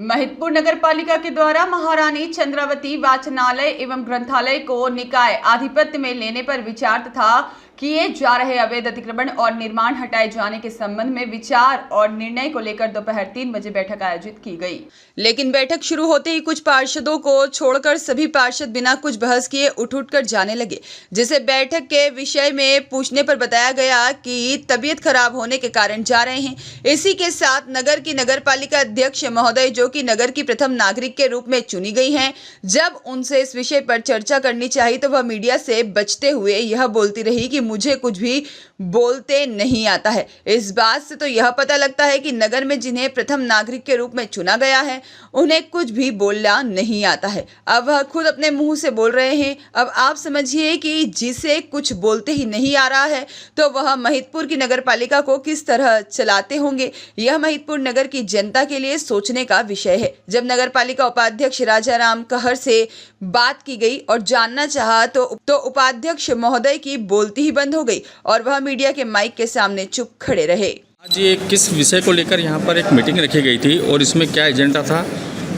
महिदपुर नगर पालिका के द्वारा महारानी चंद्रावती वाचनालय एवं ग्रंथालय को निकाय आधिपत्य में लेने पर विचार तथा किए जा रहे अवैध अतिक्रमण और निर्माण हटाए जाने के संबंध में विचार और निर्णय को लेकर दोपहर 3 बजे बैठक आयोजित की गई। लेकिन बैठक शुरू होते ही कुछ पार्षदों को छोड़कर सभी पार्षद बिना कुछ बहस किए उठ जाने लगे, जिसे बैठक के विषय में पूछने पर बताया गया कि तबीयत खराब होने के कारण जा रहे हैं। इसी के साथ नगर की नगर पालिका अध्यक्ष महोदय, जो कि नगर की प्रथम नागरिक के रूप में चुनी गई हैं, जब उनसे इस विषय पर चर्चा करनी चाहिए तो वह मीडिया से बचते हुए यह बोलती रही कि मुझे कुछ भी बोलते नहीं आता है। इस बात से तो यह पता लगता है कि नगर में जिन्हें प्रथम नागरिक के रूप में चुना गया है उन्हें कुछ भी बोलना नहीं आता है। अब वह खुद अपने मुंह से बोल रहे हैं। अब आप समझिए कि जिसे कुछ बोलते ही नहीं आ रहा है तो वह महिदपुर की नगर पालिका को किस तरह चलाते होंगे। यह महिदपुर नगर की जनता के लिए सोचने का विषय है। जब नगर पालिका उपाध्यक्ष राजाराम कहर से बात की गई और जानना चाहा तो उपाध्यक्ष महोदय की बोलती ही बंद हो गई और वह मीडिया के माइक के सामने चुप खड़े रहे। आज ये किस विषय को लेकर यहाँ पर एक मीटिंग रखी गई थी और इसमें क्या एजेंडा था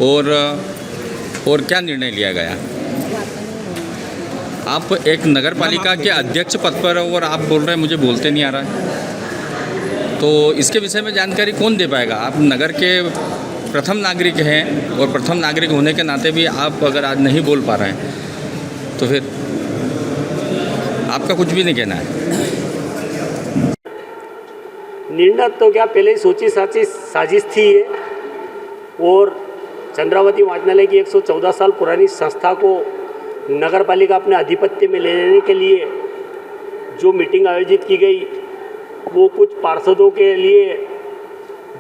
और क्या निर्णय लिया गया? आप एक नगर पालिका के अध्यक्ष पद पर और आप बोल रहे हैं मुझे बोलते नहीं आ रहा है, तो इसके विषय में जानकारी कौन दे पाएगा? आप नगर के प्रथम नागरिक हैं और प्रथम नागरिक होने के नाते भी आप अगर आज नहीं बोल पा रहे हैं तो फिर आपका कुछ भी नहीं कहना है। निर्णय तो क्या पहले ही सोची साजिश थी ये, और चंद्रावती वाचनालय की 114 साल पुरानी संस्था को नगर पालिका अपने आधिपत्य में लेने के लिए जो मीटिंग आयोजित की गई वो कुछ पार्षदों के लिए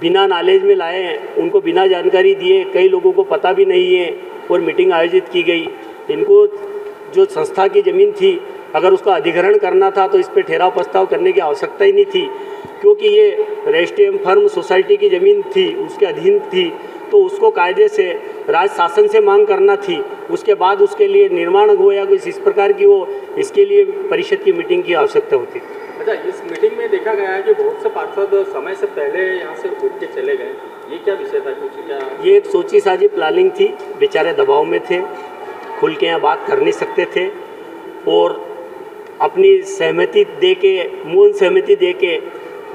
बिना नॉलेज में लाए हैं, उनको बिना जानकारी दिए, कई लोगों को पता भी नहीं है और मीटिंग आयोजित की गई। इनको जो संस्था की ज़मीन थी अगर उसका अधिग्रहण करना था तो इस पर ठहराव प्रस्ताव करने की आवश्यकता ही नहीं थी, क्योंकि ये रजिस्ट्री फर्म सोसाइटी की ज़मीन थी, उसके अधीन थी, तो उसको कायदे से राज्य शासन से मांग करना थी। उसके बाद उसके लिए निर्माण हो या कुछ इस प्रकार की वो इसके लिए परिषद की मीटिंग की आवश्यकता होती। अच्छा, इस मीटिंग में देखा गया है कि बहुत से पार्षद समय से पहले यहाँ से उठ के चले गए, ये क्या विषय था? कुछ क्या ये एक सोची साजी प्लानिंग थी, बेचारे दबाव में थे, खुल के यहाँ बात कर नहीं सकते थे और अपनी सहमति दे के, मौन सहमति दे के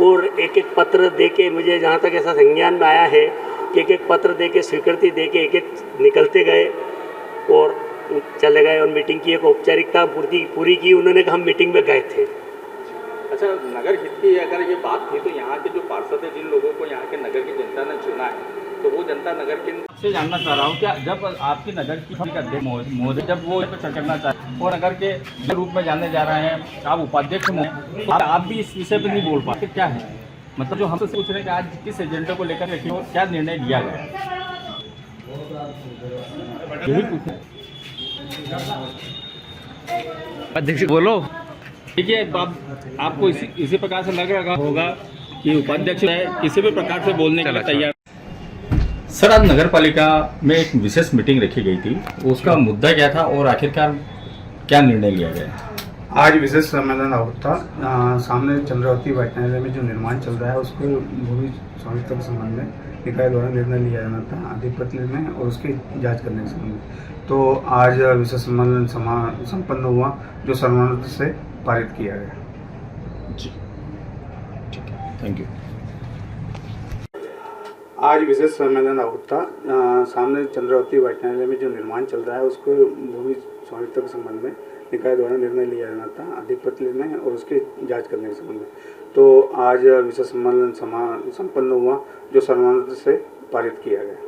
और एक एक पत्र दे के, मुझे जहाँ तक ऐसा संज्ञान में आया है कि एक एक पत्र दे के, स्वीकृति दे के एक एक निकलते गए और चले गए और मीटिंग की एक औपचारिकता पूरी की उन्होंने कहा हम मीटिंग में गए थे। अच्छा, नगर हित की अगर ये बात थी तो यहाँ के जो पार्षद है, जिन लोगों को यहाँ के नगर की जनता ने चुना है, तो वो जनता नगर के से जानना चाह रहा हूँ क्या जब आपकी नगर की अध्यक्ष महोदय जब वो करना चाहते और नगर के रूप में जाने जा रहे हैं, आप उपाध्यक्ष में, तो आप भी इस विषय पर नहीं बोल पाते, क्या है मतलब? जो हमसे पूछ रहे हैं कि आज किस एजेंडे को लेकर रखी और क्या निर्णय लिया गया, यही पूछे। अध्यक्ष बोलो। देखिए, आपको इसी प्रकार से लग रहा होगा कि उपाध्यक्ष है किसी भी प्रकार से बोलने के लिए तैयार। सर, आज नगर पालिका में एक विशेष मीटिंग रखी गई थी, उसका मुद्दा क्या था और आखिरकार क्या निर्णय लिया गया? आज विशेष सम्मेलन था। सामने चंद्रावती वाचनालय में जो निर्माण चल रहा है उसको भूमि स्वामित्व के संबंध में निकाय द्वारा निर्णय लिया जाना था आधिपत्य में और उसकी जांच करने के संबंध में। तो आज विशेष सम्मेलन संपन्न हुआ जो सर्वानुमति से पारित किया गया। जी, ठीक है, थैंक यू। आज विशेष सम्मेलन था। सामने चंद्रावती वाचनालय में जो निर्माण चल रहा है उसको भूमि स्वामित्व के संबंध में निकाय द्वारा निर्णय लिया जाना था आधिपत्य में और उसकी जांच करने के संबंध में। तो आज विशेष सम्मेलन संपन्न हुआ जो सर्वानुमति से पारित किया गया।